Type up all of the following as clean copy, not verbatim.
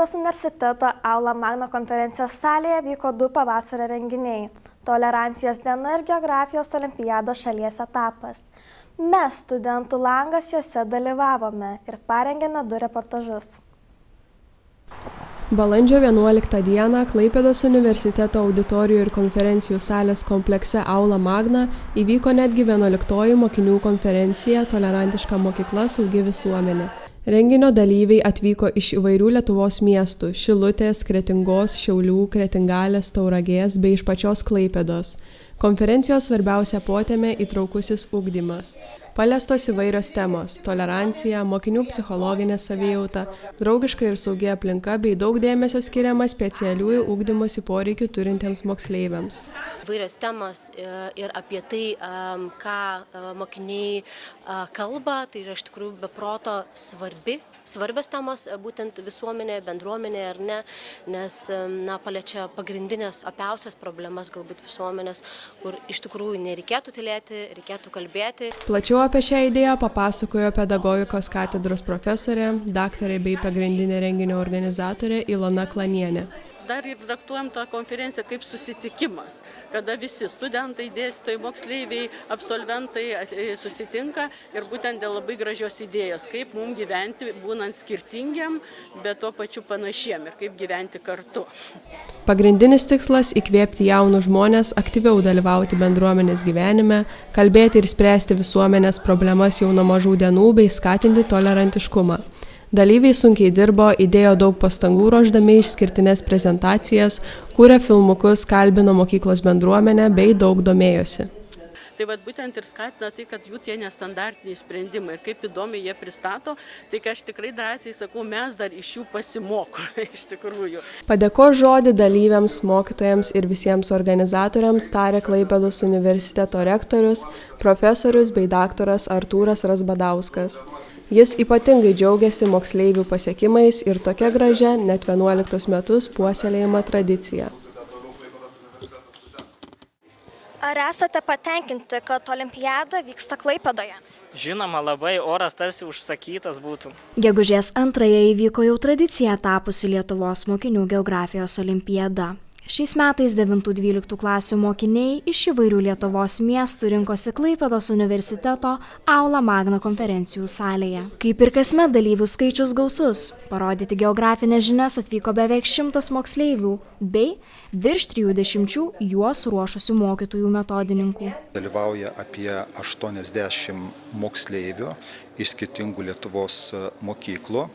Klaipėdos universiteto Aula Magna konferencijos salėje vyko 2 pavasario renginiai – Tolerancijos diena ir Geografijos olimpiado šalies etapas. Mes, studentų langas, juose dalyvavome ir parengėme 2 reportažus. Balandžio 11 dieną Klaipėdos universiteto auditorijų ir konferencijų salės komplekse Aula Magna įvyko netgi 11-oji mokinių konferencija Tolerantiška mokykla saugi visuomenė. Renginio dalyviai atvyko iš įvairių Lietuvos miestų – Šilutės, Kretingos, Šiaulių, Kretingalės, Tauragės bei iš pačios Klaipėdos. Konferencijos svarbiausia potėmė įtraukusis ugdymas. Paliestos įvairios temos – tolerancija, mokinių psichologinė savijauta, draugiška ir saugi aplinka bei daug dėmesio skiriama specialiųjų ugdymosi poreikių turintiems moksleiviams. Įvairios temos ir apie tai, ką mokiniai kalba, tai yra iš tikrųjų be proto svarbios temos, būtent visuomenė, bendruomenė ar ne, nes paliečia pagrindinės, opiausias problemas galbūt visuomenės, kur iš tikrųjų nereikėtų tylėti, reikėtų kalbėti. Plačiau apie šią idėją papasakojo pedagogikos katedros profesorė, daktarė bei pagrindinė renginio organizatorė Ilona Klanienė. Dar ir traktuojam tą konferenciją kaip susitikimas, kada visi studentai, dėstytojai, moksleiviai, absolventai susitinka ir būtent dėl labai gražios idėjos, kaip mums gyventi būnant skirtingiam, bet tuo pačiu panašiem ir kaip gyventi kartu. Pagrindinis tikslas – įkvėpti jaunus žmones aktyviau dalyvauti bendruomenės gyvenime, kalbėti ir spręsti visuomenės problemas jau nuo mažų dienų bei skatinti tolerantiškumą. Dalyviai sunkiai dirbo, įdėjo daug pastangų ruošdami išskirtines prezentacijas, kūrė filmukus, kalbino mokyklos bendruomenę bei daug domėjosi. Tai būtent ir skatina tai, kad jų tie nestandartiniai sprendimai ir kaip įdomiai jie pristato, tai aš tikrai drąsiai sakau, mes dar iš jų pasimokome iš tikrųjų. Padėkos žodį dalyviams, mokytojams ir visiems organizatoriams tarė Klaipėdos universiteto rektorius, profesorius bei daktaras Artūras Razbadauskas. Jis ypatingai džiaugiasi moksleivių pasiekimais ir tokia gražia net 11 metus puoselėjama tradicija. Ar esate patenkinti, kad olimpiada vyksta Klaipėdoje? Žinoma, labai, oras tarsi užsakytas būtų. Gegužės 2 įvyko jau tradicija tapusi Lietuvos mokinių geografijos olimpiada. Šiais metais 9-12 klasių mokiniai iš įvairių Lietuvos miestų rinkosi Klaipėdos universiteto Aula Magna konferencijų salėje. Kaip ir kasmet dalyvių skaičius gausus, parodyti geografinės žinias atvyko beveik 100 moksleivių bei virš 30 juos ruošusių mokytojų metodininkų. Dalyvauja apie 80 moksleivių iš skirtingų Lietuvos mokyklų.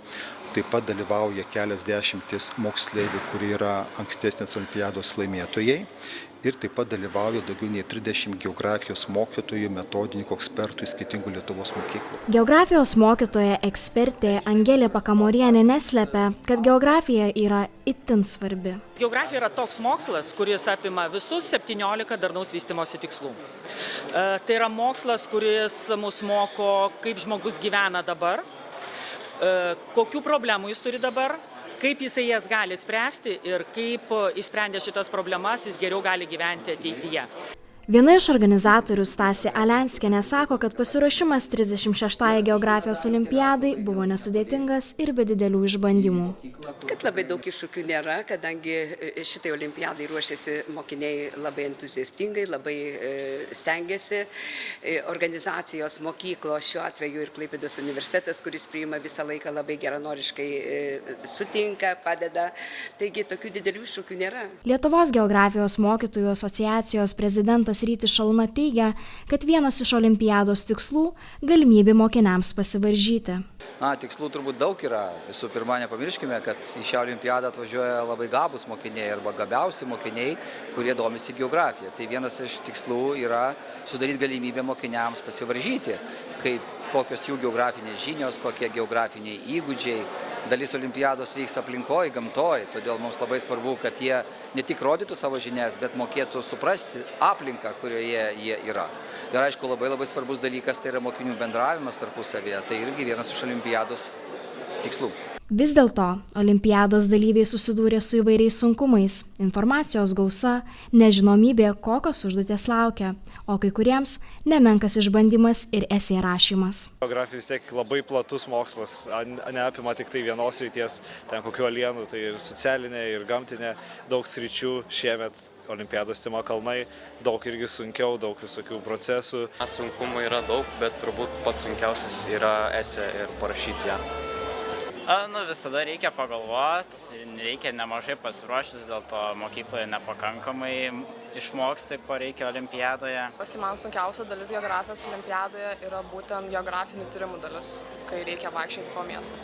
Taip pat dalyvauja keliasdešimtis moksleivių, kurie yra ankstesnės olimpiados laimėtojai. Ir taip pat dalyvauja daugiau nei 30 geografijos mokytojų, metodininkų, ekspertų iš skirtingų Lietuvos mokyklų. Geografijos mokytoja ekspertė Angelė Pakamorienė neslepia, kad geografija yra itin svarbi. Geografija yra toks mokslas, kuris apima visus 17 darnaus vystymosi tikslų. Tai yra mokslas, kuris mus moko, kaip žmogus gyvena dabar, kokių problemų jis turi dabar, kaip jisai jas gali spręsti ir kaip išsprendė šitas problemas jis geriau gali gyventi ateityje. Viena iš organizatorių Stasė Alenskienė sako, kad pasiruošimas 36-ąją geografijos olimpiadai buvo nesudėtingas ir be didelių išbandymų. Kad labai daug iššūkių nėra, kadangi šitai olimpiadai ruošiasi mokiniai labai entuziastingai, labai stengiasi. Organizacijos, mokyklos, šiuo atveju ir Klaipėdos universitetas, kuris priima visą laiką labai geranoriškai sutinka, padeda. Taigi tokių didelių iššūkių nėra. Lietuvos geografijos mokytojų asociacijos prezidentas Rytis Šalna teigia, kad vienas iš olimpiados tikslų – galimybė mokiniams pasivaržyti. Tikslų turbūt daug yra. Visų pirma, nepamirškime, kad į šią olimpiadą atvažiuoja labai gabūs mokiniai arba gabiausi mokiniai, kurie domisi geografija. Tai vienas iš tikslų yra sudaryti galimybę mokiniams pasivaržyti, kokios jų geografinės žinios, kokie geografiniai įgūdžiai. Dalis olimpiados vyks aplinkoj, gamtoj, todėl mums labai svarbu, kad jie ne tik rodytų savo žinias, bet mokėtų suprasti aplinką, kurioje jie yra. Ir aišku, labai svarbus dalykas tai yra mokinių bendravimas tarpusavėje, tai irgi vienas iš olimpiados tikslų. Vis dėlto, olimpiados dalyviai susidūrė su įvairiais sunkumais - informacijos gausa, nežinomybė, kokios užduotės laukia, o kai kuriems nemenkas išbandymas ir esė rašymas. Geografija vis tiek labai platus mokslas, neapima tik tai vienos srities, ten kokių alienų, tai ir socialinė, ir gamtinė, daug sričių. Šiemet olimpiados tema kalnai, daug irgi sunkiau, daug visokių procesų. Sunkumų yra daug, bet turbūt pats sunkiausias yra esė ir parašyti ją. Visada reikia pagalvoti, reikia nemažai pasiruoštis, dėl to mokykloje nepakankamai išmoksti, ko reikia olimpiadoje. Man sunkiausia dalis geografijos olimpiadoje yra būtent geografinių tyrimų dalis, kai reikia vaikščioti po miestą.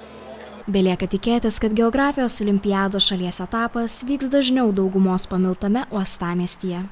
Belieka tikėtis, kad geografijos olimpiados šalies etapas vyks dažniau daugumos pamiltame uostamiestyje.